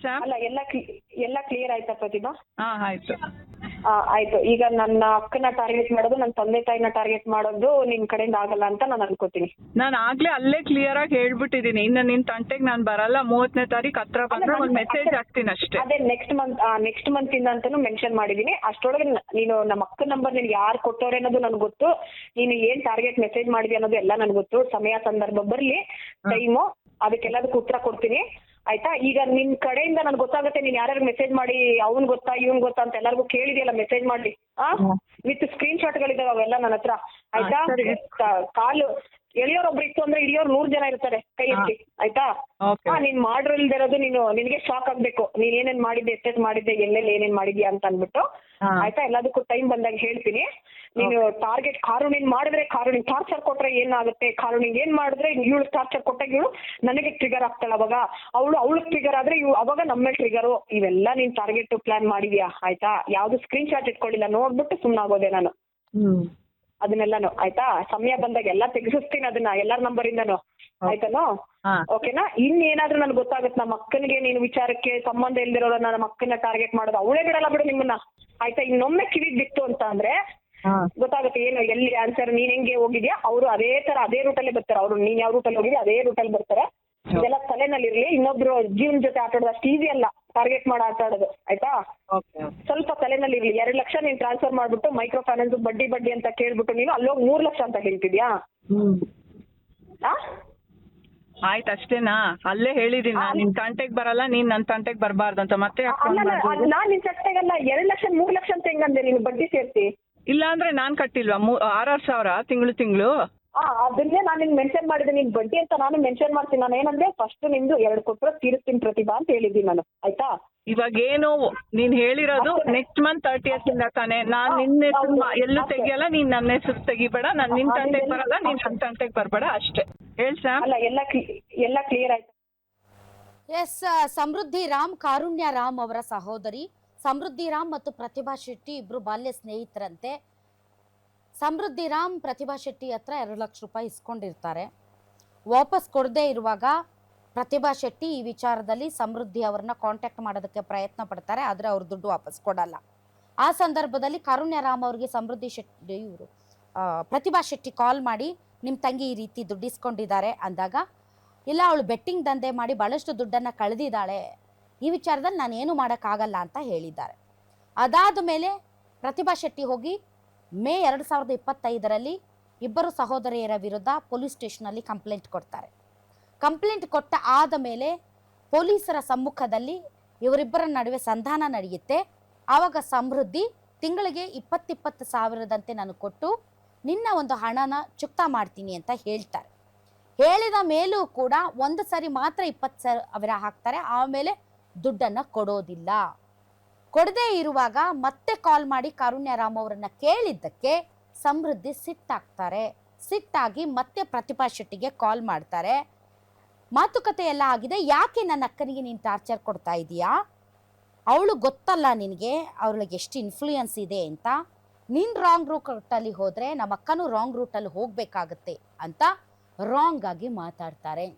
Sam. ಅಲ್ಲ ಎಲ್ಲ clear ಆಯ್ತಾ ಪ್ರತಿಭಾ? ಆಯ್ತು. ಆಯ್ತು. ಈಗ ನನ್ನ ಅಕ್ಕನ ಟಾರ್ಗೆಟ್ ಮಾಡೋದು, ನನ್ನ ತಂದೆ ತಾಯಿನ ಟಾರ್ಗೆಟ್ ಮಾಡೋದು ನಿಮ್ ಕಡೆಯಿಂದ ಆಗಲ್ಲ ಅಂತ ನಾನು ಅನ್ಕೋತೀನಿ. ನಾನು ಆಗ್ಲೇ ಅಲ್ಲೇ ಕ್ಲಿಯರ್ ಆಗಿ ಹೇಳ್ಬಿಟ್ಟಿದೀನಿ, ಇನ್ನು ನಿನ್ ತಂಟೆಗೆ ನಾನು ಬರಲ್ಲ, 30ನೇ ತಾರೀಕು ಹತ್ರ ಬಂದ್ರೆ ಒಂದು ಮೆಸೇಜ್ ಹಾಕ್ತೀನಿ ಅಷ್ಟೇ. ಅದೇ ನೆಕ್ಸ್ಟ್ ಮಂತ್ ಇಂದ ಅಂತಾನು ಮೆನ್ಷನ್ ಮಾಡಿದೀನಿ. ಅಷ್ಟೊಳಗೆ ನೀನು ನಮ್ಮ ಅಕ್ಕನ ನಂಬರ್ ನಿನ್ಗೆ ಯಾರು ಕೊಟ್ಟವ್ರೆ ಅನ್ನೋದು ನನ್ಗೆ ಗೊತ್ತು, ನೀನು ಏನ್ ಟಾರ್ಗೆಟ್ ಮೆಸೇಜ್ ಮಾಡಿದ್ಯಾ ಅನ್ನೋದು ಎಲ್ಲ ನನ್ಗೆ ಗೊತ್ತು. ಸಮಯ ಸಂದರ್ಭ ಬರ್ಲಿ, ಟೈಮು, ಅದಕ್ಕೆಲ್ಲದಕ್ಕೂ ಉತ್ತರ ಕೊಡ್ತೀನಿ ಆಯ್ತಾ. ಈಗ ನಿನ್ ಕಡೆಯಿಂದ ನನ್ಗೆ ಗೊತ್ತಾಗುತ್ತೆ ನೀನ್ ಯಾರ್ಯಾರು ಮೆಸೇಜ್ ಮಾಡಿ ಅವ್ನ್ ಗೊತ್ತಾ ಇವ್ನ್ ಗೊತ್ತಾ ಅಂತ ಎಲ್ಲರಿಗೂ ಕೇಳಿದೆಯಲ್ಲ ಮೆಸೇಜ್ ಮಾಡಿ ವಿತ್ ಸ್ಕ್ರೀನ್ ಶಾಟ್ಗಳಿದಾವೆ ಅವೆಲ್ಲ ನನ್ನ ಹತ್ರ ಆಯ್ತಾ. ಕಾಲು ಎಳಿಯೋರೊಬ್ರು ಇತ್ತು ಅಂದ್ರೆ ಹಿಡಿಯೋರು 100 ಜನ ಇರ್ತಾರೆ, ಕೈ ಎತ್ತಿ ಆಯ್ತಾ. ನೀನ್ ಮಾಡಿಲ್ದಿರೋದು ನಿನಗೆ ಶಾಕ್ ಆಗ್ಬೇಕು, ನೀನ್ ಏನೇನ್ ಮಾಡಿದ್ದೆ, ಎಷ್ಟೆಷ್ಟು ಮಾಡಿದ್ದೆ, ಎಲ್ಲೆಲ್ಲಿ ಏನೇನ್ ಮಾಡಿದ್ಯಾ ಅಂತ ಅಂದ್ಬಿಟ್ಟು ಆಯ್ತಾ. ಎಲ್ಲದಕ್ಕೂ ಟೈಮ್ ಬಂದಾಗ ಹೇಳ್ತೀನಿ. ನೀನು ಟಾರ್ಗೆಟ್ ಕಾರುಣಿನ್ ಮಾಡಿದ್ರೆ, ಕಾರುಣಿನ್ ಟಾರ್ಚರ್ ಕೊಟ್ರೆ ಏನಾಗುತ್ತೆ, ಕಾರುಣಿಂಗ್ ಏನ್ ಮಾಡಿದ್ರೆ ಇವಳು ಟಾರ್ಚರ್ ಕೊಟ್ಟಾಗ ಇವಳು ನನಗೆ ಟ್ರಿಗರ್ ಆಗ್ತಾಳ, ಅವಾಗ ಅವಳು ಟ್ರಿಗರ್ ಆದ್ರೆ ಅವಾಗ ನಮ್ಮ ಟ್ರಿಗರು. ಇವೆಲ್ಲ ನೀನ್ ಟಾರ್ಗೆಟ್ ಪ್ಲಾನ್ ಮಾಡಿದ್ಯಾ ಆಯ್ತಾ. ಯಾವ್ದು ಸ್ಕ್ರೀನ್ ಶಾಟ್ ಇಟ್ಕೊಳ್ಳಿಲ್ಲ, ನೋಡ್ಬಿಟ್ಟು ಸುಮ್ನಾಗೋದೆ ನಾನು ಅದನ್ನೆಲ್ಲಾನು ಆಯ್ತಾ. ಸಮಯ ಬಂದಾಗ ಎಲ್ಲ ತೆಗೆಸಿಸ್ತೀನಿ ಅದನ್ನ ಎಲ್ಲಾರ ನಂಬರ್ ಇಂದಾನು ಆಯ್ತಾನು. ಓಕೆನಾ. ಇನ್ನೇನಾದ್ರೂ ನನ್ಗೆ ಗೊತ್ತಾಗುತ್ತೆ ನಮ್ಮ ಅಕ್ಕನಿಗೆ ನೀನು ವಿಚಾರಕ್ಕೆ ಸಂಬಂಧ ಇಲ್ದಿರೋರ ನಮ್ಮ ಅಕ್ಕನ ಟಾರ್ಗೆಟ್ ಮಾಡೋದು, ಅವಳೇ ಬಿಡಲ್ಲ ಬಿಡು ನಿಮ್ಮನ್ನ ಆಯ್ತಾ. ಇನ್ನೊಮ್ಮೆ ಕಿವಿಗ್ ಬಿತ್ತು ಅಂತ ಅಂದ್ರೆ ಗೊತ್ತಾಗುತ್ತೆ ಏನು ಎಲ್ಲಿ ಆನ್ಸರ್. ನೀನ್ ಹೆಂಗೆ ಹೋಗಿದ್ಯಾ ಅವರು ಅದೇ ತರ ಅದೇ ರೂಟಲ್ಲೇ ಬರ್ತಾರೆ. ಅವ್ರು ನೀನ್ ಯಾವ ರೂಟಲ್ಲಿ ಹೋಗಿದ್ಯಾ ಅದೇ ರೂಟಲ್ಲಿ ಬರ್ತಾರೆ. ಇದೆಲ್ಲ ತಲೆನಲ್ಲಿ ಇರ್ಲಿ. ಇನ್ನೊಬ್ರು ಜೀವನ ಜೊತೆ ಆಟ ಆಡೋದು ಅಷ್ಟು ಈಸಿ ಅಲ್ಲ ಟಾರ್ಗೆಟ್ ಮಾಡಿ ಆಟ ಆಡೋದು ಆಯ್ತಾ. ಸ್ವಲ್ಪ ತಲೆನಲ್ಲಿ ಇರ್ಲಿ. 2 ಲಕ್ಷ ನೀನ್ ಟ್ರಾನ್ಸ್ಫರ್ ಮಾಡ್ಬಿಟ್ಟು ಮೈಕ್ರೋ ಫೈನಾನ್ಸ್ ಬಡ್ಡಿ ಅಂತ ಕೇಳ್ಬಿಟ್ಟು ನೀನು ಅಲ್ಲೋಗಿ 3 ಲಕ್ಷ ಅಂತ ಹೇಳ್ತಿದ್ಯಾ. ಆಯ್ತು ಅಷ್ಟೇನಾ. ಅಲ್ಲೇ ಹೇಳಿದೀನಿ ನಿನ್ ತಂಟೆಗೆ ಬರಲ್ಲ, ನೀನ್ ನನ್ ತಂಟೆಗೆ ಬರಬಾರ್ದು ಅಂತ. ಮತ್ತೆ ನಾನ್ ನಿನ್ ತಂಟೆಗಲ್ಲ 2 ಲಕ್ಷ 3 ಲಕ್ಷ ಅಂತ ಹೆಂಗಂದೆ ನೀನು ಬಡ್ಡಿ ಸೇರ್ತಿ. ಇಲ್ಲ ಅಂದ್ರೆ ನಾನ್ ಕಟ್ಟಿಲ್ವಾ 6,000 ತಿಂಗಳು. ಅದನ್ನೇ ನಾನು ನಿನ್ ಮೆನ್ಷನ್ ಮಾಡಿದೆ. ನಿನ್ ಬಡ್ಡಿ ಅಂತ ನಾನು ಮೆನ್ಷನ್ ಮಾಡ್ತೀನಿ. ನಾನು ಏನಂದ್ರೆ ಫಸ್ಟ್ ನಿಮ್ದು 2 ಕೊಟ್ಟರೆ ತೀರಿಸ್ತೀನಿ ಪ್ರತಿಭಾ ಅಂತ ಹೇಳಿದ್ದೀನಿ ನಾನು ಆಯ್ತಾ. ಇವಾಗ ಏನು ನೀನ್ ಹೇಳಿರೋದು ನೆಕ್ಸ್ಟ್ ಮಂತ್ 30th ಇಂದ ತಾನೆ. ನಾನ್ ನಿನ್ನ ಹೆಸರು ಎಲ್ಲೂ ತೆಗಿಯಲ್ಲ, ನೀನ್ ನನ್ನ ಹೆಸರು ತೆಗಿಬೇಡ. ನಾನ್ ನಿನ್ ತಂಟೆಗೆ ಬರಲ್ಲ, ನೀನ್ ನನ್ನ ತಂಟೆಗೆ ಬರಬೇಡ ಅಷ್ಟೇ. ಹೇಳಿ ಸ್ಯಾಮ್. ಅಲ್ಲ ಎಲ್ಲ ಕ್ಲಿಯರ್ ಆಯ್ತು. ಎಸ್, ಸಮೃದ್ಧಿ ರಾಮ್ ಕಾರುಣ್ಯ ರಾಮ್ ಅವರ ಸಹೋದರಿ. ಸಮೃದ್ಧಿ ರಾಮ್ ಮತ್ತು ಪ್ರತಿಭಾ ಶೆಟ್ಟಿ ಇಬ್ರು ಬಾಲ್ಯ ಸ್ನೇಹಿತರಂತೆ. ಸಮೃದ್ಧಿ ರಾಮ್ ಪ್ರತಿಭಾ ಶೆಟ್ಟಿ ಹತ್ರ 2 ಲಕ್ಷ ರೂಪಾಯಿ ಇಸ್ಕೊಂಡಿರ್ತಾರೆ. ವಾಪಸ್ ಕೊಡದೇ ಇರುವಾಗ ಪ್ರತಿಭಾ ಶೆಟ್ಟಿ ಈ ವಿಚಾರದಲ್ಲಿ ಸಮೃದ್ಧಿ ಅವರನ್ನ ಕಾಂಟ್ಯಾಕ್ಟ್ ಮಾಡೋದಕ್ಕೆ ಪ್ರಯತ್ನ ಪಡ್ತಾರೆ, ಆದರೆ ಅವ್ರ ದುಡ್ಡು ವಾಪಸ್ ಕೊಡಲ್ಲ. ಆ ಸಂದರ್ಭದಲ್ಲಿ ಕಾರುಣ್ಯ ರಾಮ್ ಅವರಿಗೆ ಸಮೃದ್ಧಿ ಶೆಟ್ಟಿ ಪ್ರತಿಭಾ ಶೆಟ್ಟಿ ಕಾಲ್ ಮಾಡಿ ನಿಮ್ಮ ತಂಗಿ ಈ ರೀತಿ ದುಡ್ಡು ಇಸ್ಕೊಂಡಿದ್ದಾರೆ ಅಂದಾಗ, ಇಲ್ಲ ಅವಳು ಬೆಟ್ಟಿಂಗ್ ದಂಧೆ ಮಾಡಿ ಭಾಳಷ್ಟು ದುಡ್ಡನ್ನು ಕಳೆದಿದ್ದಾಳೆ, ಈ ವಿಚಾರದಲ್ಲಿ ನಾನೇನು ಮಾಡೋಕ್ಕಾಗಲ್ಲ ಅಂತ ಹೇಳಿದ್ದಾರೆ. ಅದಾದ ಮೇಲೆ ಪ್ರತಿಭಾ ಶೆಟ್ಟಿ ಹೋಗಿ ಮೇ 2025ರಲ್ಲಿ ಇಬ್ಬರು ಸಹೋದರಿಯರ ವಿರುದ್ಧ ಪೊಲೀಸ್ ಸ್ಟೇಷನಲ್ಲಿ ಕಂಪ್ಲೇಂಟ್ ಕೊಡ್ತಾರೆ. ಕಂಪ್ಲೇಂಟ್ ಕೊಟ್ಟ ಆದ ಮೇಲೆ ಪೊಲೀಸರ ಸಮ್ಮುಖದಲ್ಲಿ ಇವರಿಬ್ಬರ ನಡುವೆ ಸಂಧಾನ ನಡೆಯುತ್ತೆ. ಆವಾಗ ಸಮೃದ್ಧಿ ತಿಂಗಳಿಗೆ 20 ಸಾವಿರದಂತೆ ನಾನು ಕೊಟ್ಟು ನಿನ್ನ ಒಂದು ಹಣನ ಚುಕ್ತಾ ಮಾಡ್ತೀನಿ ಅಂತ ಹೇಳ್ತಾರೆ. ಹೇಳಿದ ಮೇಲೂ ಕೂಡ ಒಂದು ಸರಿ ಮಾತ್ರ 20 ಸಾವಿರ ಹಾಕ್ತಾರೆ, ಆಮೇಲೆ ದುಡ್ಡನ್ನು ಕೊಡೋದಿಲ್ಲ. ಕೊಡದೇ ಇರುವಾಗ ಮತ್ತೆ ಕಾಲ್ ಮಾಡಿ ಕಾರುಣ್ಯ ರಾಮ್ ಅವರನ್ನ ಕೇಳಿದ್ದಕ್ಕೆ ಸಮೃದ್ಧಿ ಸಿಟ್ಟಾಗ್ತಾರೆ. ಸಿಟ್ಟಾಗಿ ಮತ್ತೆ ಪ್ರತಿಭಾ ಶೆಟ್ಟಿಗೆ ಕಾಲ್ ಮಾಡ್ತಾರೆ. ಮಾತುಕತೆ ಎಲ್ಲ ಆಗಿದೆ, ಯಾಕೆ ನನ್ನ ಅಕ್ಕನಿಗೆ ನೀನು ಟಾರ್ಚರ್ ಕೊಡ್ತಾ ಇದೀಯಾ, ಅವಳು ಗೊತ್ತಲ್ಲ ನಿನಗೆ ಅವಳಿಗೆ ಎಷ್ಟು ಇನ್ಫ್ಲೂಯೆನ್ಸ್ ಇದೆ ಅಂತ, ನೀನು ರಾಂಗ್ ರೂಟಲ್ಲಿ ಹೋದರೆ ನಮ್ಮ ಅಕ್ಕನೂ ರಾಂಗ್ ರೂಟಲ್ಲಿ ಹೋಗಬೇಕಾಗತ್ತೆ ಅಂತ ರಾಂಗ್ ಆಗಿ ಮಾತಾಡ್ತಾರೆ.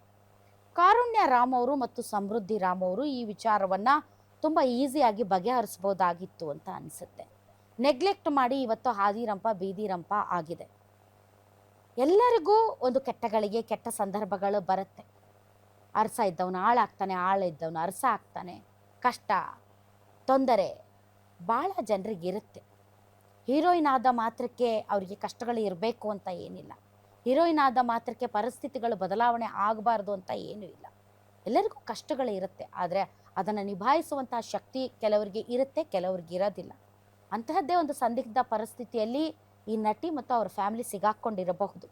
ಕಾರುಣ್ಯ ರಾಮ್ ಅವರು ಮತ್ತು ಸಮೃದ್ಧಿ ರಾಮ್ ಅವರು ಈ ವಿಚಾರವನ್ನು ತುಂಬ ಈಸಿಯಾಗಿ ಬಗೆಹರಿಸ್ಬೋದಾಗಿತ್ತು ಅಂತ ಅನಿಸುತ್ತೆ. ನೆಗ್ಲೆಕ್ಟ್ ಮಾಡಿ ಇವತ್ತು ಹಾದಿರಂಪ ಬೀದಿರಂಪ ಆಗಿದೆ. ಎಲ್ಲರಿಗೂ ಒಂದು ಕೆಟ್ಟಗಳಿಗೆ ಕೆಟ್ಟ ಸಂದರ್ಭಗಳು ಬರುತ್ತೆ. ಅರಸ ಇದ್ದವನು ಆಳಾಗ್ತಾನೆ, ಆಳ ಇದ್ದವನು ಅರಸ ಆಗ್ತಾನೆ. ಕಷ್ಟ ತೊಂದರೆ ಭಾಳ ಜನರಿಗಿರುತ್ತೆ. ಹೀರೋಯಿನ್ ಆದ ಮಾತ್ರಕ್ಕೆ ಅವರಿಗೆ ಕಷ್ಟಗಳು ಇರಬೇಕು ಅಂತ ಏನಿಲ್ಲ. ಹೀರೋಯಿನ್ ಆದ ಮಾತ್ರಕ್ಕೆ ಪರಿಸ್ಥಿತಿಗಳು ಬದಲಾವಣೆ ಆಗಬಾರ್ದು ಅಂತ ಏನೂ ಇಲ್ಲ. ಎಲ್ಲರಿಗೂ ಕಷ್ಟಗಳು ಇರುತ್ತೆ, ಆದರೆ ಅದನ್ನು ನಿಭಾಯಿಸುವಂತಹ ಶಕ್ತಿ ಕೆಲವರಿಗೆ ಇರುತ್ತೆ, ಕೆಲವರಿಗೆ ಇರೋದಿಲ್ಲ. ಅಂತಹದ್ದೇ ಒಂದು ಸಂದಿಗ್ಧ ಪರಿಸ್ಥಿತಿಯಲ್ಲಿ ಈ ನಟಿ ಮತ್ತು ಅವ್ರ ಫ್ಯಾಮಿಲಿ ಸಿಗಾಕ್ಕೊಂಡಿರಬಹುದು.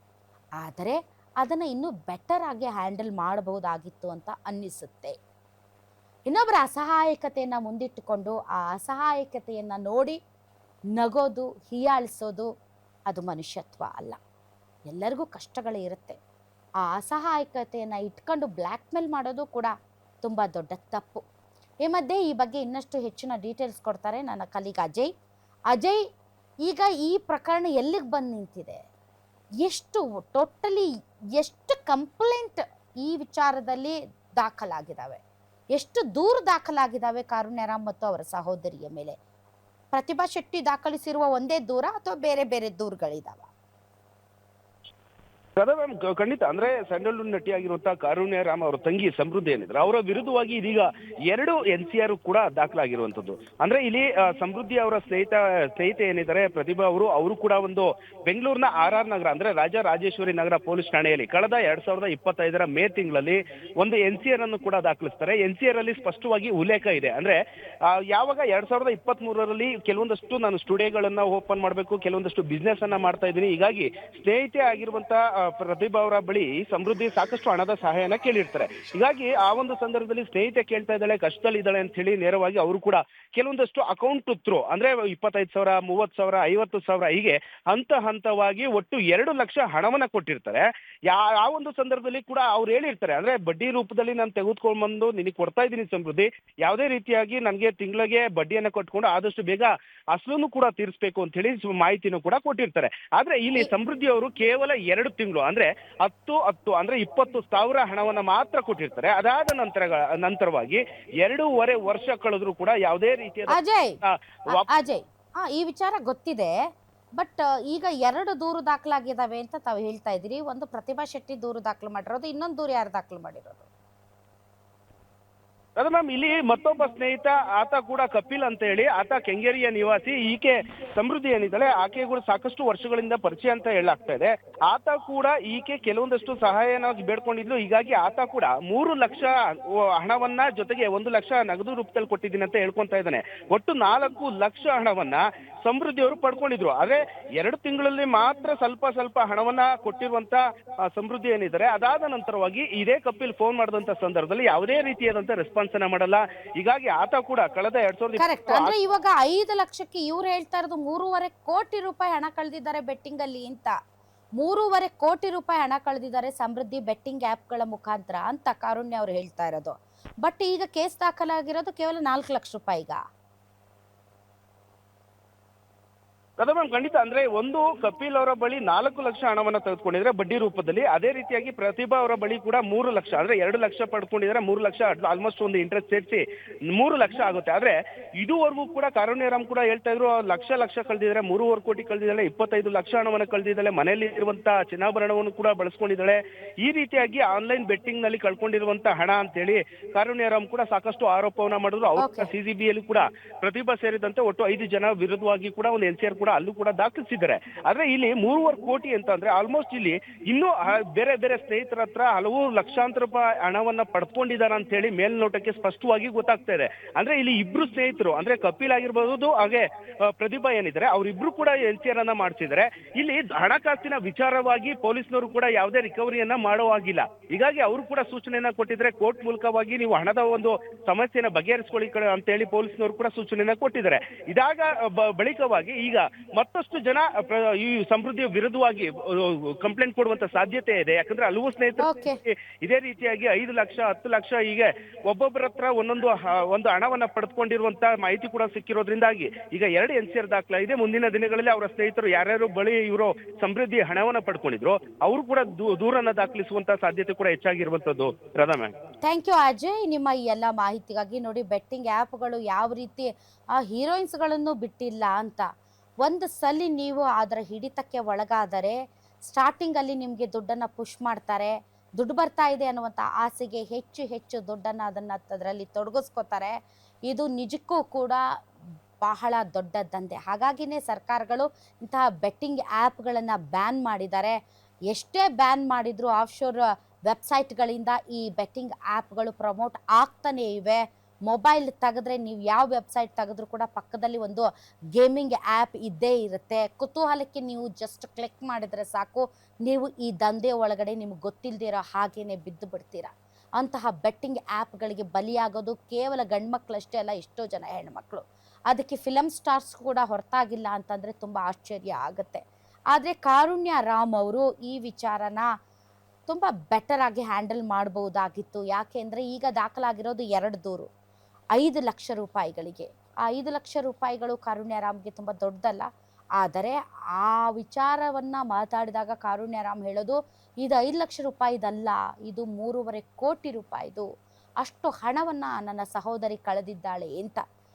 ಆದರೆ ಅದನ್ನು ಇನ್ನೂ ಬೆಟರ್ ಆಗಿ ಹ್ಯಾಂಡಲ್ ಮಾಡಬಹುದಾಗಿತ್ತು ಅಂತ ಅನ್ನಿಸುತ್ತೆ. ಇನ್ನೊಬ್ಬರ ಅಸಹಾಯಕತೆಯನ್ನು ಮುಂದಿಟ್ಟುಕೊಂಡು ಆ ಅಸಹಾಯಕತೆಯನ್ನು ನೋಡಿ ನಗೋದು, ಹೀಯಾಳಿಸೋದು ಅದು ಮನುಷ್ಯತ್ವ ಅಲ್ಲ. ಎಲ್ಲರಿಗೂ ಕಷ್ಟಗಳೇ ಇರುತ್ತೆ. ಆ ಅಸಹಾಯಕತೆಯನ್ನು ಇಟ್ಕೊಂಡು ಬ್ಲ್ಯಾಕ್ ಮೇಲ್ ಮಾಡೋದು ಕೂಡ ತುಂಬ ದೊಡ್ಡ ತಪ್ಪು. ಈ ಮಧ್ಯೆ ಈ ಬಗ್ಗೆ ಇನ್ನಷ್ಟು ಹೆಚ್ಚಿನ ಡೀಟೇಲ್ಸ್ ಕೊಡ್ತಾರೆ ನನ್ನ ಕಲೀಗ್ ಅಜಯ್. ಈಗ ಈ ಪ್ರಕರಣ ಎಲ್ಲಿಗೆ ಬಂದು ನಿಂತಿದೆ, ಟೋಟಲಿ ಎಷ್ಟು ಕಂಪ್ಲೇಂಟ್ ಈ ವಿಚಾರದಲ್ಲಿ ದಾಖಲಾಗಿದ್ದಾವೆ, ಎಷ್ಟು ದೂರು ದಾಖಲಾಗಿದ್ದಾವೆ ಕಾರುಣ್ಯರಾಮ್ ಮತ್ತು ಅವರ ಸಹೋದರಿಯ ಮೇಲೆ? ಪ್ರತಿಭಾ ಶೆಟ್ಟಿ ದಾಖಲಿಸಿರುವ ಒಂದೇ ದೂರ ಅಥವಾ ಬೇರೆ ಬೇರೆ ದೂರುಗಳಿದಾವ? ಸದಾ ಮ್ಯಾಮ್ ಖಂಡಿತ. ಅಂದ್ರೆ ಸ್ಯಾಂಡಲ್ವುಡ್ ನಟಿಯಾಗಿರುವಂತಹ ಕಾರುಣ್ಯ ರಾಮ್ ಅವರ ತಂಗಿ ಸಮೃದ್ಧಿ ಏನಿದ್ರೆ ಅವರ ವಿರುದ್ಧವಾಗಿ ಇದೀಗ 2 NCR ಕೂಡ ದಾಖಲಾಗಿರುವಂತದ್ದು. ಅಂದ್ರೆ ಇಲ್ಲಿ ಸಮೃದ್ಧಿ ಅವರ ಸ್ನೇಹಿತೆ ಏನಿದ್ದಾರೆ ಪ್ರತಿಭಾ ಅವರು ಕೂಡ ಒಂದು ಬೆಂಗಳೂರಿನ RR ನಗರ ಅಂದ್ರೆ ರಾಜರಾಜೇಶ್ವರಿ ನಗರ ಪೊಲೀಸ್ ಠಾಣೆಯಲ್ಲಿ ಕಳೆದ 2025 ಮೇ ತಿಂಗಳಲ್ಲಿ ಒಂದು NCR ಅನ್ನು ಕೂಡ ದಾಖಲಿಸ್ತಾರೆ. NCR ಅಲ್ಲಿ ಸ್ಪಷ್ಟವಾಗಿ ಉಲ್ಲೇಖ ಇದೆ. ಅಂದ್ರೆ ಯಾವಾಗ 2023ರಲ್ಲಿ ಕೆಲವೊಂದಷ್ಟು ನಾನು ಸ್ಟುಡಿಯೋಗಳನ್ನ ಓಪನ್ ಮಾಡಬೇಕು, ಕೆಲವೊಂದಷ್ಟು ಬಿಸ್ನೆಸ್ ಅನ್ನ ಮಾಡ್ತಾ ಇದ್ದೀನಿ, ಹೀಗಾಗಿ ಸ್ನೇಹಿತೆ ಆಗಿರುವಂತಹ ಪ್ರತಿಭಾ ಅವರ ಬಳಿ ಸಮೃದ್ಧಿ ಸಾಕಷ್ಟು ಹಣದ ಸಹಾಯನ ಕೇಳಿರ್ತಾರೆ. ಹೀಗಾಗಿ ಆ ಒಂದು ಸಂದರ್ಭದಲ್ಲಿ ಸ್ನೇಹಿತೆ ಕೇಳ್ತಾ ಇದ್ದಾಳೆ, ಕಷ್ಟದಲ್ಲಿ ಇದ್ದಾಳೆ ಅಂತ ಹೇಳಿ ನೇರವಾಗಿ ಅವರು ಕೂಡ ಕೆಲವೊಂದಷ್ಟು ಅಕೌಂಟ್ ಥ್ರೂ ಅಂದ್ರೆ 25,000, 30,000, 50,000 ಹೀಗೆ ಹಂತವಾಗಿ ಒಟ್ಟು 2 ಲಕ್ಷ ಹಣವನ್ನ ಕೊಟ್ಟಿರ್ತಾರೆ. ಆ ಒಂದು ಸಂದರ್ಭದಲ್ಲಿ ಕೂಡ ಅವ್ರು ಹೇಳಿರ್ತಾರೆ, ಅಂದ್ರೆ ಬಡ್ಡಿ ರೂಪದಲ್ಲಿ ನಾನು ತೆಗೆದುಕೊಂಡು ಬಂದು ನಿನಗೆ ಕೊಡ್ತಾ ಇದ್ದೀನಿ ಸಮೃದ್ಧಿ, ಯಾವುದೇ ರೀತಿಯಾಗಿ ನನಗೆ ತಿಂಗಳಿಗೆ ಬಡ್ಡಿಯನ್ನ ಕಟ್ಕೊಂಡು ಆದಷ್ಟು ಬೇಗ ಅಸಲನ್ನು ಕೂಡ ತೀರಿಸಬೇಕು ಅಂತ ಹೇಳಿ ಮಾಹಿತಿನೂ ಕೂಡ ಕೊಟ್ಟಿರ್ತಾರೆ. ಆದ್ರೆ ಇಲ್ಲಿ ಸಮೃದ್ಧಿ ಅವರು ಕೇವಲ 2 ತಿಂಗಳು ಅಂದ್ರೆ 10 ಅಂದ್ರೆ 20,000 ಹಣವನ್ನ ಮಾತ್ರ ಕೊಟ್ಟಿರ್ತಾರೆ. ಅದಾದ ನಂತರವಾಗಿ 2.5 ವರ್ಷ ಕಳೆದ್ರು ಕೂಡ ಯಾವುದೇ ರೀತಿಯ ಅಜಯ್ ಈ ವಿಚಾರ ಗೊತ್ತಿದೆ. ಬಟ್ ಈಗ 2 ದೂರು ದಾಖಲಾಗಿದ್ದಾವೆ ಅಂತ ತಾವು ಹೇಳ್ತಾ ಇದ್ದೀರಿ. ಒಂದು ಪ್ರತಿಭಾ ಶೆಟ್ಟಿ ದೂರು ದಾಖಲು ಮಾಡಿರೋದು, ಇನ್ನೊಂದು ದೂರು ಯಾರು ದಾಖಲು ಮಾಡಿರೋದು? ಅದ ಮ್ಯಾಮ್ ಇಲ್ಲಿ ಮತ್ತೊಬ್ಬ ಸ್ನೇಹಿತ ಆತ ಕೂಡ ಕಪಿಲ್ ಅಂತ ಹೇಳಿ, ಆತ ಕೆಂಗೇರಿಯ ನಿವಾಸಿ. ಈಕೆ ಸಮೃದ್ಧಿ ಏನಿದ್ದಾಳೆ ಆಕೆ ಕೂಡ ಸಾಕಷ್ಟು ವರ್ಷಗಳಿಂದ ಪರಿಚಯ ಅಂತ ಹೇಳಲಾಗ್ತಾ ಇದೆ. ಆತ ಕೂಡ ಈಕೆ ಕೆಲವೊಂದಷ್ಟು ಸಹಾಯನ ಬೇಡ್ಕೊಂಡಿದ್ಲು. ಹೀಗಾಗಿ ಆತ ಕೂಡ 3 ಲಕ್ಷ ಹಣವನ್ನ ಜೊತೆಗೆ 1 ಲಕ್ಷ ನಗದು ರೂಪದಲ್ಲಿ ಕೊಟ್ಟಿದ್ದೀನಿ ಅಂತ ಹೇಳ್ಕೊಂತ ಇದ್ದಾನೆ. ಒಟ್ಟು 4 ಲಕ್ಷ ಹಣವನ್ನ ಸಮೃದ್ಧಿ ಅವರು ಪಡ್ಕೊಂಡಿದ್ರು. ಆದ್ರೆ 2 ತಿಂಗಳಲ್ಲಿ ಮಾತ್ರ ಸ್ವಲ್ಪ ಹಣವನ್ನ ಕೊಟ್ಟಿರುವಂತ ಸಮೃದ್ಧಿ ಏನಿದ್ದಾರೆ, ಅದಾದ ನಂತರವಾಗಿ ಇದೇ ಕಪಿಲ್ ಫೋನ್ ಮಾಡಿದಂತ ಸಂದರ್ಭದಲ್ಲಿ ಯಾವುದೇ ರೀತಿಯಾದಂತ ರೆಸ್ಪಾನ್ಸ್ ಅನ್ನ ಮಾಡಲ್ಲ. ಹೀಗಾಗಿ ಆತ ಕೂಡ ಕಳೆದ 2020 ಅಂದ್ರೆ ಇವಾಗ 5 ಲಕ್ಷಕ್ಕೆ ಇವ್ರು ಹೇಳ್ತಾ ಇರೋದು 3.5 ಕೋಟಿ ರೂಪಾಯಿ ಹಣ ಕಳೆದಿದ್ದಾರೆ ಬೆಟ್ಟಿಂಗ್ ಅಲ್ಲಿ ಅಂತ. 3.5 ಕೋಟಿ ರೂಪಾಯಿ ಹಣ ಕಳೆದಿದ್ದಾರೆ ಸಮೃದ್ಧಿ ಬೆಟ್ಟಿಂಗ್ ಆ್ಯಪ್ಗಳ ಮುಖಾಂತರ ಅಂತ ಕಾರುಣ್ಯ ಅವ್ರು ಹೇಳ್ತಾ ಇರೋದು. ಬಟ್ ಈಗ ಕೇಸ್ ದಾಖಲಾಗಿರೋದು ಕೇವಲ 4 ಲಕ್ಷ ರೂಪಾಯಿಗ. ಅದ ಮ್ಯಾಮ್ ಖಂಡಿತ. ಅಂದ್ರೆ ಒಂದು ಕಪಿಲ್ ಅವರ ಬಳಿ 4 ಲಕ್ಷ ಹಣವನ್ನ ತೆಗೆದುಕೊಂಡಿದ್ರೆ ಬಡ್ಡಿ ರೂಪದಲ್ಲಿ, ಅದೇ ರೀತಿಯಾಗಿ ಪ್ರತಿಭಾ ಅವರ ಬಳಿ ಕೂಡ 3 ಲಕ್ಷ ಅಂದ್ರೆ 2 ಲಕ್ಷ ಪಡ್ಕೊಂಡಿದ್ರೆ 3 ಲಕ್ಷ ಆಲ್ಮೋಸ್ಟ್ ಒಂದು ಇಂಟ್ರೆಸ್ಟ್ ಸೇರಿಸಿ 3 ಲಕ್ಷ ಆಗುತ್ತೆ. ಆದ್ರೆ ಇದುವರೆಗೂ ಕೂಡ ಕಾರುಣ್ಯರಾಮ್ ಕೂಡ ಹೇಳ್ತಾ ಇದ್ರು ಲಕ್ಷ ಕಳೆದಿದ್ದಾರೆ, 3.5 ಕೋಟಿ ಕಳೆದಿದ್ದಾಳೆ, 25 ಲಕ್ಷ ಹಣವನ್ನ ಕಳೆದಿದ್ದಾಳೆ, ಮನೆಯಲ್ಲಿ ಇರುವಂತಹ ಚಿನ್ನಾಭರಣವನ್ನು ಕೂಡ ಬಳಸ್ಕೊಂಡಿದ್ದಾಳೆ, ಈ ರೀತಿಯಾಗಿ ಆನ್ಲೈನ್ ಬೆಟ್ಟಿಂಗ್ ನಲ್ಲಿ ಕಳ್ಕೊಂಡಿರುವಂತ ಹಣ ಅಂತ ಹೇಳಿ ಕಾರುಣ್ಯರಾಮ್ ಕೂಡ ಸಾಕಷ್ಟು ಆರೋಪವನ್ನ ಮಾಡಿದ್ರು. ಅವ್ರ CCBಯಲ್ಲಿ ಕೂಡ ಪ್ರತಿಭಾ ಸೇರಿದಂತೆ ಒಟ್ಟು 5 ಜನ ವಿರುದ್ಧವಾಗಿ ಕೂಡ ಒಂದು NCR ಕೂಡ ಅಲ್ಲೂ ಕೂಡ ದಾಖಲಿಸಿದ್ದಾರೆ. ಆದ್ರೆ ಇಲ್ಲಿ 3.5 ಕೋಟಿ ಅಂತ ಅಂದ್ರೆ ಆಲ್ಮೋಸ್ಟ್ ಇಲ್ಲಿ ಇನ್ನೂ ಬೇರೆ ಸ್ನೇಹಿತರ ಹತ್ರ ಹಲವು ಲಕ್ಷಾಂತರ ರೂಪಾಯಿ ಹಣವನ್ನ ಪಡ್ಕೊಂಡಿದ್ದಾರೆ ಅಂತ ಹೇಳಿ ಮೇಲ್ನೋಟಕ್ಕೆ ಸ್ಪಷ್ಟವಾಗಿ ಗೊತ್ತಾಗ್ತಾ ಇದೆ. ಅಂದ್ರೆ ಇಲ್ಲಿ ಇಬ್ರು ಸ್ನೇಹಿತರು ಅಂದ್ರೆ ಕಪಿಲ್ ಆಗಿರ್ಬಹುದು ಹಾಗೆ ಪ್ರತಿಭಾ ಏನಿದ್ದಾರೆ ಅವರಿಬ್ರು ಕೂಡ NCR ಅನ್ನ ಮಾಡಿಸಿದ್ದಾರೆ. ಇಲ್ಲಿ ಹಣಕಾಸಿನ ವಿಚಾರವಾಗಿ ಪೊಲೀಸ್ನವರು ಕೂಡ ಯಾವುದೇ ರಿಕವರಿಯನ್ನ ಮಾಡುವಾಗಿಲ್ಲ. ಹೀಗಾಗಿ ಅವರು ಕೂಡ ಸೂಚನೆಯನ್ನ ಕೊಟ್ಟಿದ್ರೆ ಕೋರ್ಟ್ ಮೂಲಕವಾಗಿ ನೀವು ಹಣದ ಒಂದು ಸಮಸ್ಯೆನ ಬಗೆಹರಿಸಿಕೊಳ್ಳಿ ಅಂತ ಹೇಳಿ ಪೊಲೀಸ್ನವರು ಕೂಡ ಸೂಚನೆಯನ್ನ ಕೊಟ್ಟಿದ್ದಾರೆ. ಇದಾಗ ಬಳಿಕವಾಗಿ ಈಗ ಮತ್ತಷ್ಟು ಜನ ಈ ಸಮೃದ್ಧಿಯ ವಿರುದ್ಧವಾಗಿ ಕಂಪ್ಲೇಂಟ್ ಕೊಡುವಂತ ಸಾಧ್ಯತೆ ಇದೆ. ಯಾಕಂದ್ರೆ ಹಲವು ಸ್ನೇಹಿತರು ಇದೇ ರೀತಿಯಾಗಿ 5 ಲಕ್ಷ 10 ಲಕ್ಷ ಹೀಗೆ ಒಬ್ಬೊಬ್ಬರ ಹತ್ರ ಒಂದು ಹಣವನ್ನ ಪಡೆದುಕೊಂಡಿರುವಂತ ಮಾಹಿತಿ ಕೂಡ ಸಿಕ್ಕಿರೋದ್ರಿಂದಾಗಿ ಈಗ 2 NCR ದಾಖಲಾಗಿದೆ. ಮುಂದಿನ ದಿನಗಳಲ್ಲಿ ಅವರ ಸ್ನೇಹಿತರು ಯಾರ್ಯಾರು ಬಳಿ ಇವರು ಸಮೃದ್ಧಿ ಹಣವನ್ನ ಪಡ್ಕೊಂಡಿದ್ರು ಅವರು ಕೂಡ ದೂರನ್ನ ದಾಖಲಿಸುವಂತ ಸಾಧ್ಯತೆ ಕೂಡ ಹೆಚ್ಚಾಗಿರುವಂತದ್ದು. Radha ma'am, thank you Ajay ನಿಮ್ಮ ಈ ಎಲ್ಲ ಮಾಹಿತಿಗಾಗಿ. ನೋಡಿ, ಬೆಟ್ಟಿಂಗ್ ಆ್ಯಪ್ಗಳು ಯಾವ ರೀತಿ ಆ ಹೀರೋಯಿನ್ಸ್ಗಳನ್ನು ಬಿಟ್ಟಿಲ್ಲ ಅಂತ. ಒಂದು ಸಲ ನೀವು ಅದರ ಹಿಡಿತಕ್ಕೆ ಒಳಗಾದರೆ ಸ್ಟಾರ್ಟಿಂಗಲ್ಲಿ ನಿಮಗೆ ದುಡ್ಡನ್ನು ಪುಷ್ ಮಾಡ್ತಾರೆ. ದುಡ್ಡು ಬರ್ತಾ ಇದೆ ಅನ್ನುವಂಥ ಆಸೆಗೆ ಹೆಚ್ಚು ದುಡ್ಡನ್ನು ಅದರಲ್ಲಿ ತೊಡಗಿಸ್ಕೋತಾರೆ. ಇದು ನಿಜಕ್ಕೂ ಕೂಡ ಬಹಳ ದೊಡ್ಡ ದಂಧೆ. ಹಾಗಾಗಿನೇ ಸರ್ಕಾರಗಳು ಇಂತಹ ಬೆಟ್ಟಿಂಗ್ ಆ್ಯಪ್ಗಳನ್ನು ಬ್ಯಾನ್ ಮಾಡಿದ್ದಾರೆ. ಎಷ್ಟೇ ಬ್ಯಾನ್ ಮಾಡಿದರೂ ಆಫ್ಶೋರ್ ವೆಬ್ಸೈಟ್ಗಳಿಂದ ಈ ಬೆಟ್ಟಿಂಗ್ ಆ್ಯಪ್ಗಳು ಪ್ರಮೋಟ್ ಆಗ್ತಾನೇ ಇವೆ. ಮೊಬೈಲ್ ತೆಗೆದ್ರೆ ನೀವು ಯಾವ ವೆಬ್ಸೈಟ್ ತೆಗೆದ್ರೂ ಕೂಡ ಪಕ್ಕದಲ್ಲಿ ಒಂದು ಗೇಮಿಂಗ್ ಆ್ಯಪ್ ಇದ್ದೇ ಇರುತ್ತೆ. ಕುತೂಹಲಕ್ಕೆ ನೀವು ಜಸ್ಟ್ ಕ್ಲಿಕ್ ಮಾಡಿದರೆ ಸಾಕು, ನೀವು ಈ ದಂಧೆ ಒಳಗಡೆ ನಿಮ್ಗೆ ಗೊತ್ತಿಲ್ಲದಿರೋ ಹಾಗೇ ಬಿದ್ದು ಬಿಡ್ತೀರಾ. ಅಂತಹ ಬೆಟ್ಟಿಂಗ್ ಆ್ಯಪ್ಗಳಿಗೆ ಬಲಿಯಾಗೋದು ಕೇವಲ ಗಂಡು ಮಕ್ಕಳಷ್ಟೇ ಅಲ್ಲ, ಎಷ್ಟೋ ಜನ ಹೆಣ್ಮಕ್ಳು. ಅದಕ್ಕೆ ಫಿಲಮ್ ಸ್ಟಾರ್ಸ್ ಕೂಡ ಹೊರತಾಗಿಲ್ಲ ಅಂತಂದರೆ ತುಂಬ ಆಶ್ಚರ್ಯ ಆಗುತ್ತೆ. ಆದರೆ ಕಾರುಣ್ಯ ರಾಮ್ ಅವರು ಈ ವಿಚಾರನ ತುಂಬ ಬೆಟರ್ ಆಗಿ ಹ್ಯಾಂಡಲ್ ಮಾಡ್ಬೋದಾಗಿತ್ತು. ಯಾಕೆಂದರೆ ಈಗ ದಾಖಲಾಗಿರೋದು 2 ದೂರು 5 ಲಕ್ಷ ರೂಪಾಯಿಗಳಿಗೆ. ಆ 5 ಲಕ್ಷ ರೂಪಾಯಿಗಳು ಕಾರುಣ್ಯರಾಮ್ಗೆ ತುಂಬ ದೊಡ್ಡದಲ್ಲ. ಆದರೆ ಆ ವಿಚಾರವನ್ನು ಮಾತಾಡಿದಾಗ ಕಾರುಣ್ಯರಾಮ್ ಹೇಳೋದು ಇದು 5 ಲಕ್ಷ ರೂಪಾಯಿದಲ್ಲ, ಇದು 3.5 ಕೋಟಿ ರೂಪಾಯಿದು. ಅಷ್ಟು ಹಣವನ್ನು ನನ್ನ ಸಹೋದರಿ ಕಳೆದಿದ್ದಾಳೆ ಅಂತ